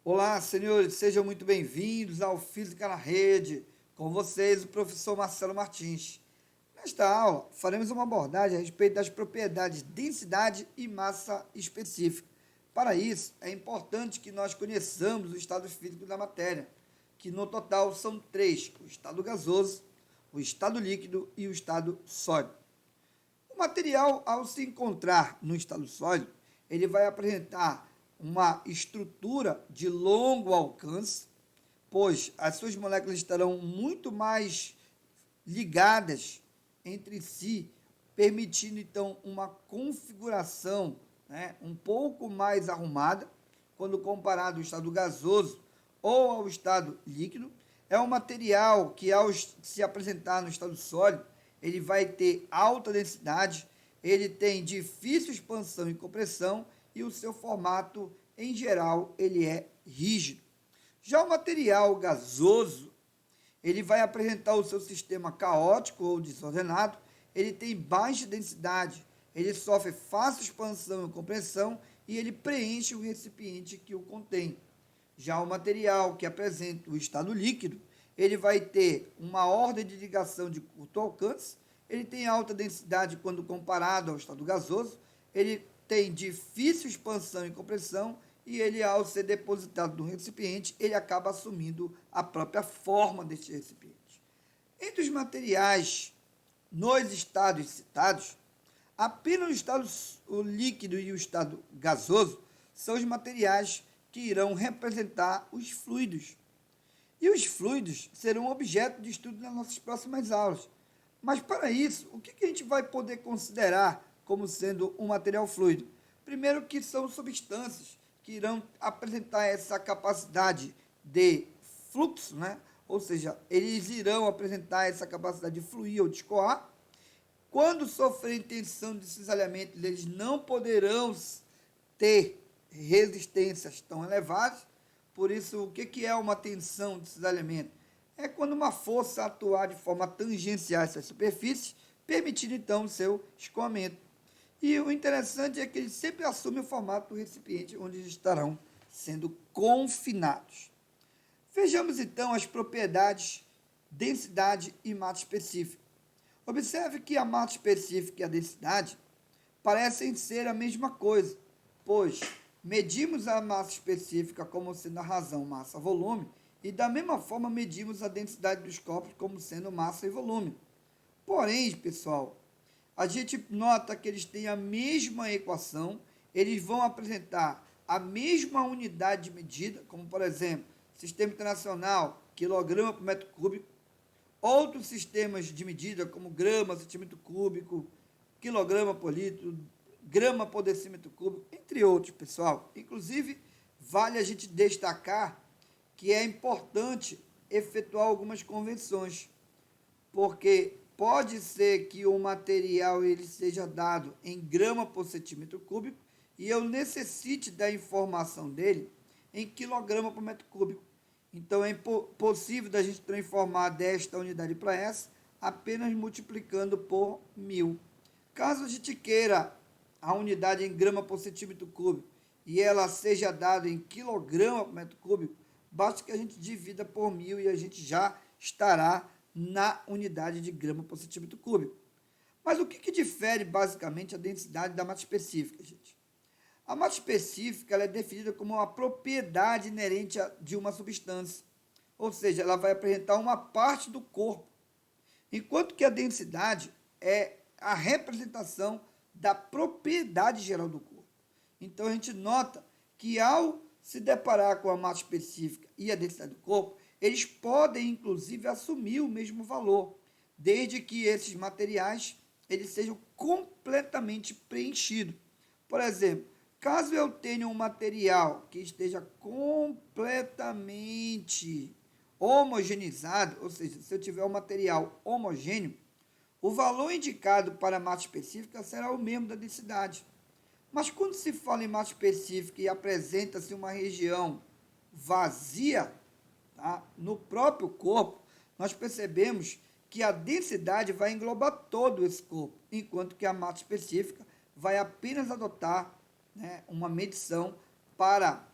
Olá, senhores, sejam muito bem-vindos ao Física na Rede. Com vocês, o professor Marcelo Martins. Nesta aula, faremos uma abordagem a respeito das propriedades de densidade e massa específica. Para isso, é importante que nós conheçamos o estado físico da matéria, que no total são três: o estado gasoso, o estado líquido e o estado sólido. O material, ao se encontrar no estado sólido, ele vai apresentar uma estrutura de longo alcance, pois as suas moléculas estarão muito mais ligadas entre si, permitindo então uma configuração, um pouco mais arrumada, quando comparado ao estado gasoso ou ao estado líquido. É um material que, ao se apresentar no estado sólido, ele vai ter alta densidade, ele tem difícil expansão e compressão e o seu formato, em geral, ele é rígido. Já o material gasoso, ele vai apresentar o seu sistema caótico ou desordenado, ele tem baixa densidade, ele sofre fácil expansão e compressão e ele preenche o recipiente que o contém. Já o material que apresenta o estado líquido, ele vai ter uma ordem de ligação de curto alcance, ele tem alta densidade quando comparado ao estado gasoso, ele tem difícil expansão e compressão e ele, ao ser depositado no recipiente, ele acaba assumindo a própria forma deste recipiente. Entre os materiais nos estados citados, apenas o estado líquido e o estado gasoso são os materiais que irão representar os fluidos. E os fluidos serão objeto de estudo nas nossas próximas aulas. Mas para isso, o que a gente vai poder considerar como sendo um material fluido? Primeiro, que são substâncias que irão apresentar essa capacidade de fluxo, ou seja, eles irão apresentar essa capacidade de fluir ou de escoar. Quando sofrerem tensão de cisalhamento, eles não poderão ter resistências tão elevadas. Por isso, o que é uma tensão de cisalhamento? É quando uma força atuar de forma tangencial a essa superfície, permitindo então o seu escoamento. E o interessante é que eles sempre assumem o formato do recipiente onde eles estarão sendo confinados. Vejamos então as propriedades densidade e massa específica. Observe que a massa específica e a densidade parecem ser a mesma coisa, pois medimos a massa específica como sendo a razão massa-volume e da mesma forma medimos a densidade dos corpos como sendo massa e volume. Porém, pessoal, a gente nota que eles têm a mesma equação, eles vão apresentar a mesma unidade de medida, como por exemplo, Sistema Internacional, quilograma por metro cúbico, outros sistemas de medida, como grama, centímetro cúbico, quilograma por litro, grama por decímetro cúbico, entre outros, pessoal. Inclusive, vale a gente destacar que é importante efetuar algumas convenções, porque pode ser que o material ele seja dado em grama por centímetro cúbico e eu necessite da informação dele em quilograma por metro cúbico. Então, é possível da gente transformar desta unidade para essa apenas multiplicando por 1000. Caso a gente queira a unidade em grama por centímetro cúbico e ela seja dada em quilograma por metro cúbico, basta que a gente divida por 1000 e a gente já estará na unidade de grama por centímetro cúbico. Mas o que difere basicamente a densidade da massa específica, gente? A massa específica ela é definida como uma propriedade inerente de uma substância, ou seja, ela vai apresentar uma parte do corpo, enquanto que a densidade é a representação da propriedade geral do corpo. Então a gente nota que ao se deparar com a massa específica e a densidade do corpo, eles podem inclusive assumir o mesmo valor, desde que esses materiais eles sejam completamente preenchidos. Por exemplo, caso eu tenha um material que esteja completamente homogeneizado, ou seja, se eu tiver um material homogêneo, o valor indicado para a massa específica será o mesmo da densidade. Mas quando se fala em massa específica e apresenta-se uma região vazia, no próprio corpo, nós percebemos que a densidade vai englobar todo esse corpo, enquanto que a massa específica vai apenas adotar uma medição para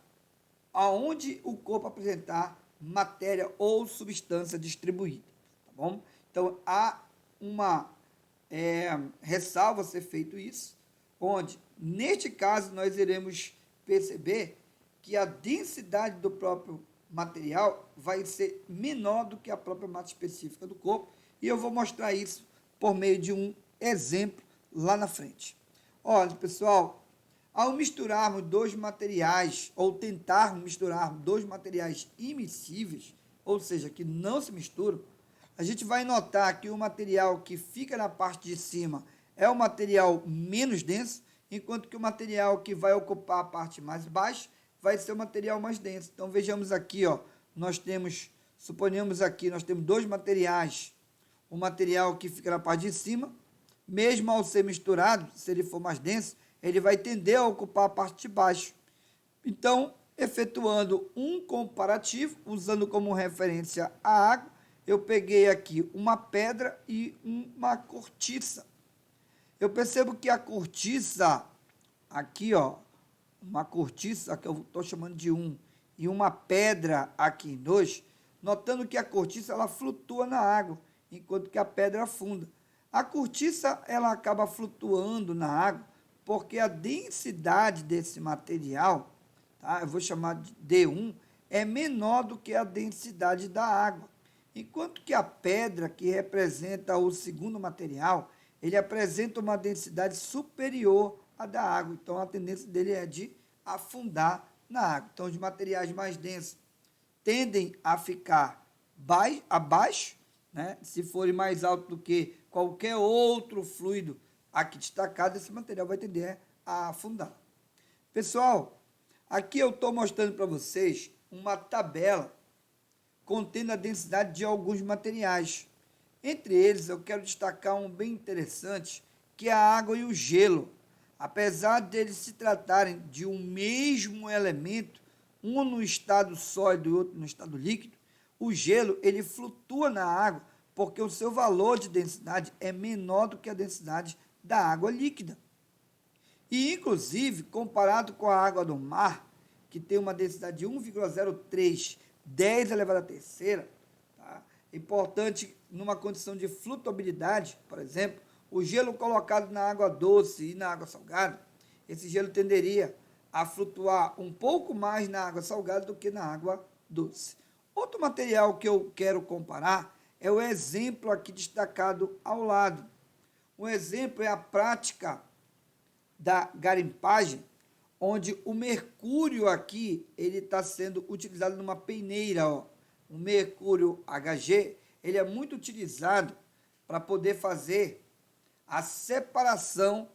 aonde o corpo apresentar matéria ou substância distribuída, tá bom? Então, há uma ressalva a ser feito isso, onde, neste caso, nós iremos perceber que a densidade do próprio material vai ser menor do que a própria massa específica do corpo, e eu vou mostrar isso por meio de um exemplo lá na frente. Olha, pessoal, ao misturarmos dois materiais, ou tentarmos misturar dois materiais immiscíveis, ou seja, que não se misturam, a gente vai notar que o material que fica na parte de cima é o material menos denso, enquanto que o material que vai ocupar a parte mais baixa vai ser o material mais denso. Então, vejamos aqui, ó, suponhamos aqui, nós temos dois materiais. O material que fica na parte de cima, mesmo ao ser misturado, se ele for mais denso, ele vai tender a ocupar a parte de baixo. Então, efetuando um comparativo, usando como referência a água, eu peguei aqui uma pedra e uma cortiça. Eu percebo que a cortiça, aqui, ó, uma cortiça, que eu estou chamando de 1, e uma pedra aqui em 2, notando que a cortiça ela flutua na água, enquanto que a pedra afunda. A cortiça ela acaba flutuando na água, porque a densidade desse material, tá, eu vou chamar de D1, é menor do que a densidade da água. Enquanto que a pedra, que representa o segundo material, ele apresenta uma densidade superior à da água. Então, a tendência dele é de afundar na água. Então, os materiais mais densos tendem a ficar abaixo, né? Se forem mais altos do que qualquer outro fluido aqui destacado, esse material vai tender a afundar. Pessoal, aqui eu estou mostrando para vocês uma tabela contendo a densidade de alguns materiais. Entre eles, eu quero destacar um bem interessante, que é a água e o gelo. Apesar deles se tratarem de um mesmo elemento, um no estado sólido e outro no estado líquido, o gelo ele flutua na água porque o seu valor de densidade é menor do que a densidade da água líquida. E, inclusive, comparado com a água do mar, que tem uma densidade de 1,03 10 elevado à terceira, tá? É importante, numa condição de flutuabilidade, por exemplo, o gelo colocado na água doce e na água salgada, esse gelo tenderia a flutuar um pouco mais na água salgada do que na água doce. Outro material que eu quero comparar é o exemplo aqui destacado ao lado. Um exemplo é a prática da garimpagem, onde o mercúrio aqui ele está sendo utilizado numa peneira. Ó. O mercúrio Hg ele é muito utilizado para poder fazer a separação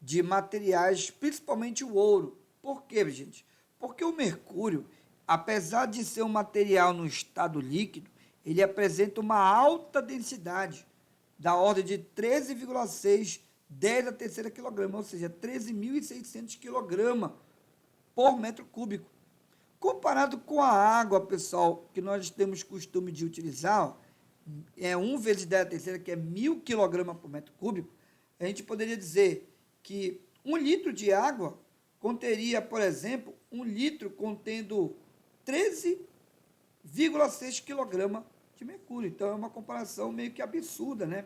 de materiais, principalmente o ouro. Por quê, gente? Porque o mercúrio, apesar de ser um material no estado líquido, ele apresenta uma alta densidade, da ordem de 13,6 10 a terceira quilograma, ou seja, 13.600 quilogramas por metro cúbico. Comparado com a água, pessoal, que nós temos costume de utilizar, ó, é 1 vezes 10 a terceira, que é 1.000 quilogramas por metro cúbico, a gente poderia dizer que 1 litro de água conteria, por exemplo, 1 litro contendo 13,6 quilogramas de mercúrio. Então, é uma comparação meio que absurda, né?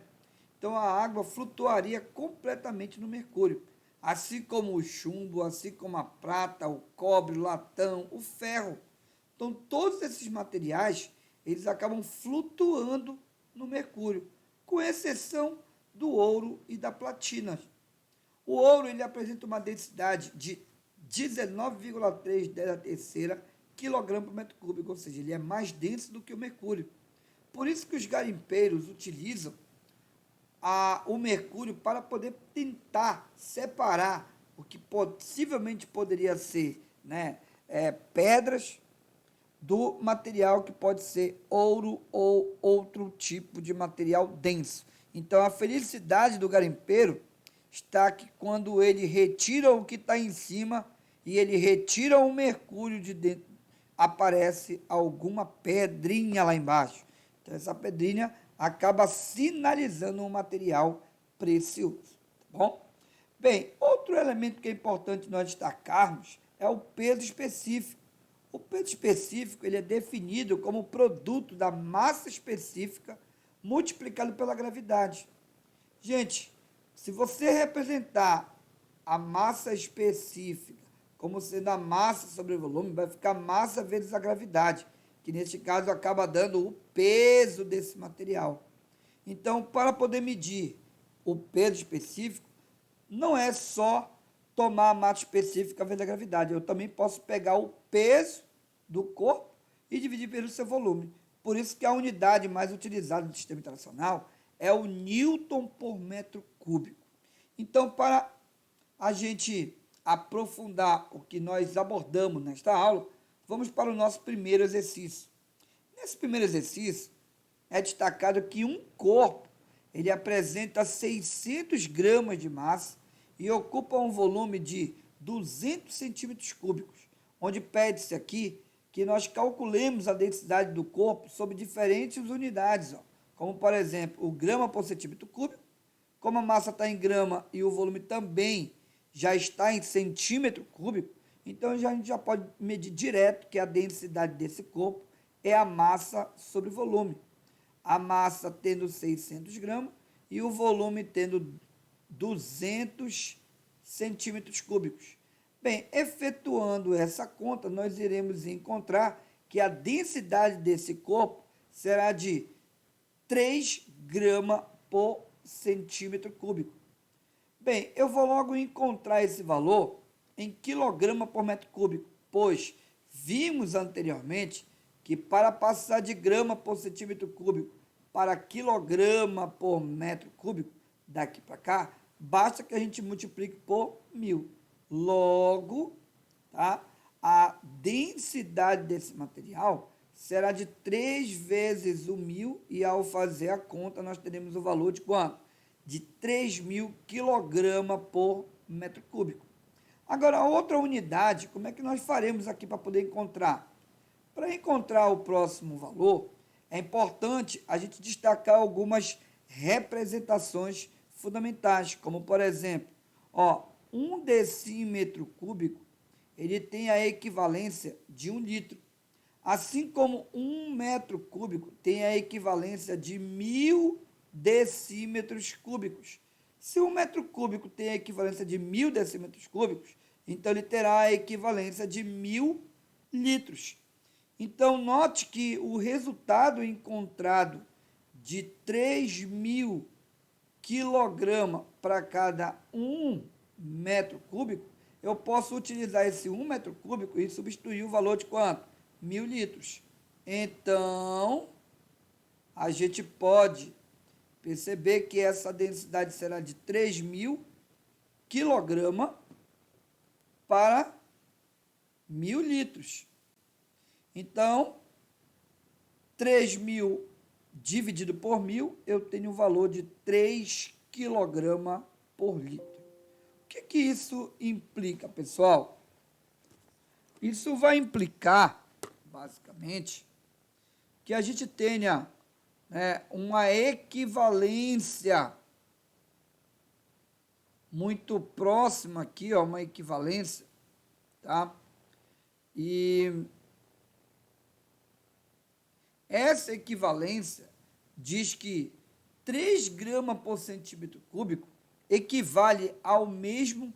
Então, a água flutuaria completamente no mercúrio, assim como o chumbo, assim como a prata, o cobre, o latão, o ferro. Então, todos esses materiais, eles acabam flutuando no mercúrio, com exceção do ouro e da platina. O ouro ele apresenta uma densidade de 19,3 10 a terceira quilograma por metro cúbico, ou seja, ele é mais denso do que o mercúrio. Por isso que os garimpeiros utilizam o mercúrio para poder tentar separar o que possivelmente poderia ser, né, pedras do material que pode ser ouro ou outro tipo de material denso. Então, a felicidade do garimpeiro está que quando ele retira o que está em cima e ele retira o mercúrio de dentro, aparece alguma pedrinha lá embaixo. Então, essa pedrinha acaba sinalizando um material precioso. Tá bom? Bem, outro elemento que é importante nós destacarmos é o peso específico. O peso específico ele é definido como produto da massa específica multiplicado pela gravidade. Gente, se você representar a massa específica como sendo a massa sobre o volume, vai ficar massa vezes a gravidade, que neste caso acaba dando o peso desse material. Então, para poder medir o peso específico, não é só tomar a massa específica vezes a gravidade. Eu também posso pegar o peso do corpo e dividir pelo seu volume. Por isso que a unidade mais utilizada do sistema internacional é o Newton por metro cúbico. Então, para a gente aprofundar o que nós abordamos nesta aula, vamos para o nosso primeiro exercício. Nesse primeiro exercício, é destacado que um corpo ele apresenta 600 gramas de massa e ocupa um volume de 200 centímetros cúbicos, onde pede-se aqui que nós calculemos a densidade do corpo sob diferentes unidades, como, por exemplo, o grama por centímetro cúbico. Como a massa está em grama e o volume também já está em centímetro cúbico, então a gente já pode medir direto que a densidade desse corpo é a massa sobre volume. A massa tendo 600 gramas e o volume tendo 200 centímetros cúbicos. Bem, efetuando essa conta, nós iremos encontrar que a densidade desse corpo será de 3 gramas por centímetro cúbico. Bem, eu vou logo encontrar esse valor em quilograma por metro cúbico, pois vimos anteriormente que para passar de grama por centímetro cúbico para quilograma por metro cúbico, daqui para cá, basta que a gente multiplique por 1000. Logo, tá, a densidade desse material será de 3 vezes o 1000 e ao fazer a conta nós teremos o valor de quanto? De 3.000 kg por metro cúbico. Agora, a outra unidade, como é que nós faremos aqui para poder encontrar? Para encontrar o próximo valor, é importante a gente destacar algumas representações fundamentais, como, por exemplo, 1 decímetro cúbico, ele tem a equivalência de 1 litro. Assim como 1 metro cúbico tem a equivalência de 1000 decímetros cúbicos. Se 1 metro cúbico tem a equivalência de 1000 decímetros cúbicos, então ele terá a equivalência de 1000 litros. Então, note que o resultado encontrado de 3.000 kg para cada 1 metro cúbico, eu posso utilizar esse 1 metro cúbico e substituir o valor de quanto? 1000 litros. Então, a gente pode perceber que essa densidade será de 3.000 kg para 1000 litros. Então, 3.000 dividido por 1000, eu tenho o valor de 3 kg por litro. O que isso implica, pessoal? Isso vai implicar, basicamente, que a gente tenha uma equivalência muito próxima aqui, uma equivalência, tá? E essa equivalência diz que 3 gramas por centímetro cúbico equivale ao mesmo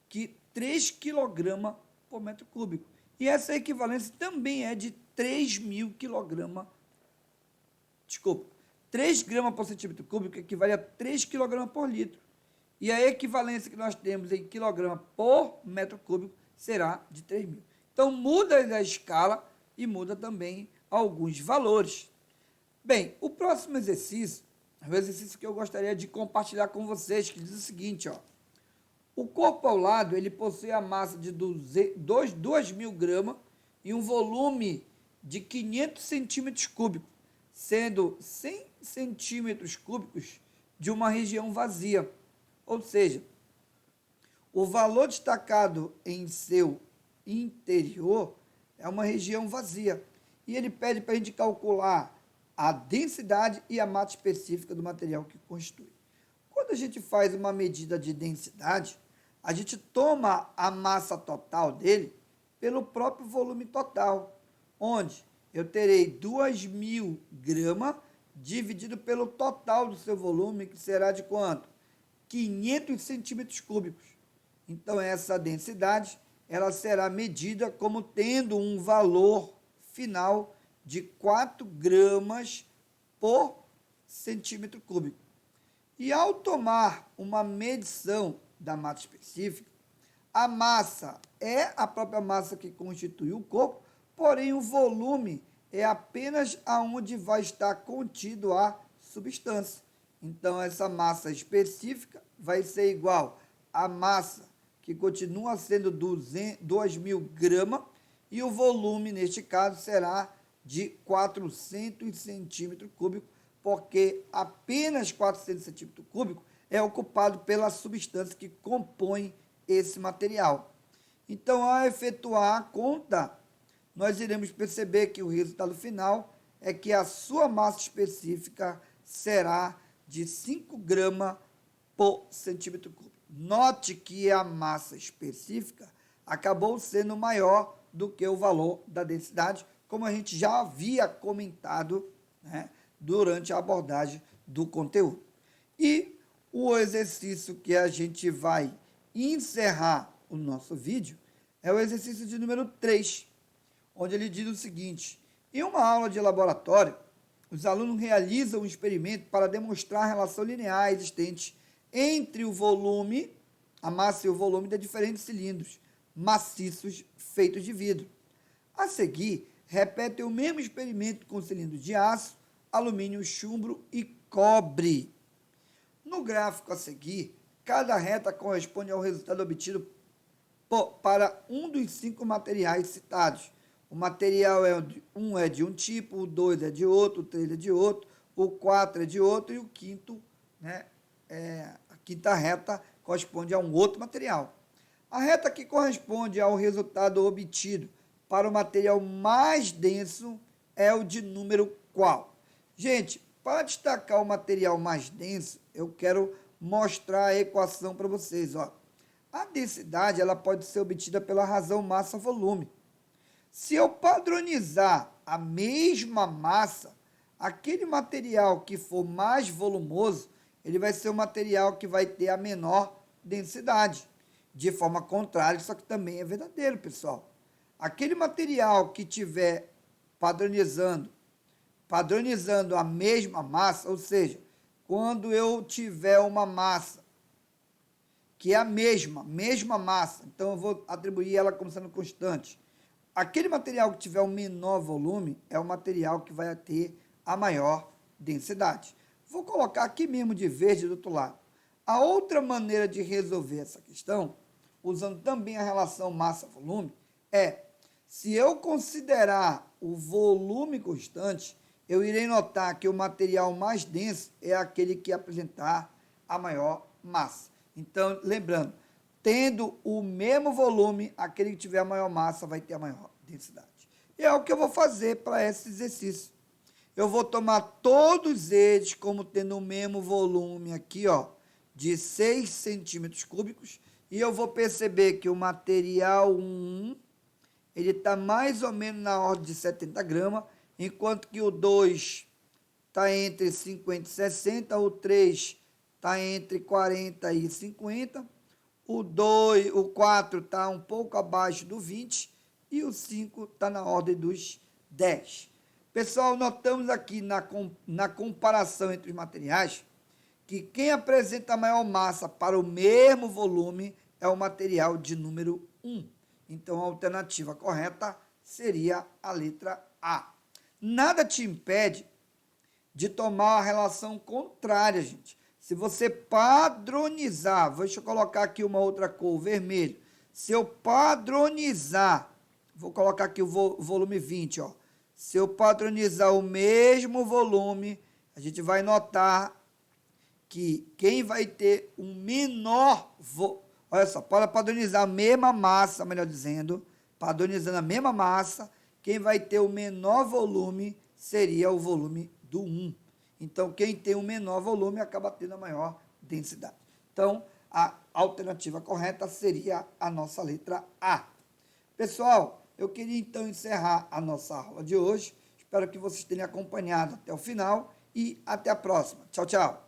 que 3 kg por metro cúbico. E essa equivalência também é de 3.000 kg. Desculpa, 3 gramas por centímetro cúbico equivale a 3 kg por litro. E a equivalência que nós temos em quilograma por metro cúbico será de 3.000. Então, muda a escala e muda também alguns valores. Bem, o próximo exercício é o exercício que eu gostaria de compartilhar com vocês, que diz o seguinte, o corpo ao lado, ele possui a massa de 2.000 gramas e um volume de 500 centímetros cúbicos, sendo 100 centímetros cúbicos de uma região vazia. Ou seja, o valor destacado em seu interior é uma região vazia. E ele pede para a gente calcular a densidade e a massa específica do material que constitui. Quando a gente faz uma medida de densidade, a gente toma a massa total dele pelo próprio volume total, onde eu terei 2.000 gramas dividido pelo total do seu volume, que será de quanto? 500 centímetros cúbicos. Então, essa densidade ela será medida como tendo um valor final de 4 gramas por centímetro cúbico. E ao tomar uma medição da massa específica, a massa é a própria massa que constitui o corpo, porém o volume é apenas aonde vai estar contido a substância. Então, essa massa específica vai ser igual à massa que continua sendo 2.000 gramas, e o volume, neste caso, será de 400 centímetros cúbicos, porque apenas 400 centímetros cúbicos é ocupado pela substância que compõe esse material. Então, ao efetuar a conta, nós iremos perceber que o resultado final é que a sua massa específica será de 5 gramas por centímetro cúbico. Note que a massa específica acabou sendo maior do que o valor da densidade, como a gente já havia comentado, né, durante a abordagem do conteúdo. E o exercício que a gente vai encerrar o nosso vídeo é o exercício de número 3, onde ele diz o seguinte: em uma aula de laboratório, os alunos realizam um experimento para demonstrar a relação linear existente entre o volume, a massa e o volume de diferentes cilindros maciços feitos de vidro. A seguir, repetem o mesmo experimento com cilindros de aço, alumínio, chumbo e cobre. No gráfico a seguir, cada reta corresponde ao resultado obtido para um dos 5 materiais citados. O material é de um tipo, o 2 é de outro, o 3 é de outro, o 4 é de outro e o quinto, né, a quinta reta corresponde a um outro material. A reta que corresponde ao resultado obtido para o material mais denso é o de número qual? Gente, para destacar o material mais denso, eu quero mostrar a equação para vocês. Ó. A densidade ela pode ser obtida pela razão massa-volume. Se eu padronizar a mesma massa, aquele material que for mais volumoso, ele vai ser o material que vai ter a menor densidade. De forma contrária, isso aqui também é verdadeiro, pessoal. Aquele material que tiver padronizando a mesma massa, ou seja, quando eu tiver uma massa que é a mesma massa, então eu vou atribuir ela como sendo constante. Aquele material que tiver o menor volume é o material que vai ter a maior densidade. Vou colocar aqui mesmo de verde do outro lado. A outra maneira de resolver essa questão, usando também a relação massa-volume, é, se eu considerar o volume constante, eu irei notar que o material mais denso é aquele que apresentar a maior massa. Então, lembrando, tendo o mesmo volume, aquele que tiver a maior massa vai ter a maior densidade. E é o que eu vou fazer para esse exercício. Eu vou tomar todos eles como tendo o mesmo volume aqui, ó, de 6 centímetros cúbicos, e eu vou perceber que o material 1, ele está mais ou menos na ordem de 70 gramas, enquanto que o 2 está entre 50 e 60, o 3 está entre 40 e 50, o 4 está um pouco abaixo do 20 e o 5 está na ordem dos 10. Pessoal, notamos aqui na comparação entre os materiais que quem apresenta maior massa para o mesmo volume é o material de número 1. Então, a alternativa correta seria a letra A. Nada te impede de tomar a relação contrária, gente. Se você padronizar, deixa eu colocar aqui uma outra cor, vermelho. Se eu padronizar, vou colocar aqui o volume 20, ó. Se eu padronizar o mesmo volume, a gente vai notar que quem vai ter um menor, olha só, para padronizar a mesma massa, melhor dizendo, padronizando a mesma massa, quem vai ter o menor volume seria o volume do 1. Então, quem tem o menor volume acaba tendo a maior densidade. Então, a alternativa correta seria a nossa letra A. Pessoal, eu queria então encerrar a nossa aula de hoje. Espero que vocês tenham acompanhado até o final e até a próxima. Tchau, tchau.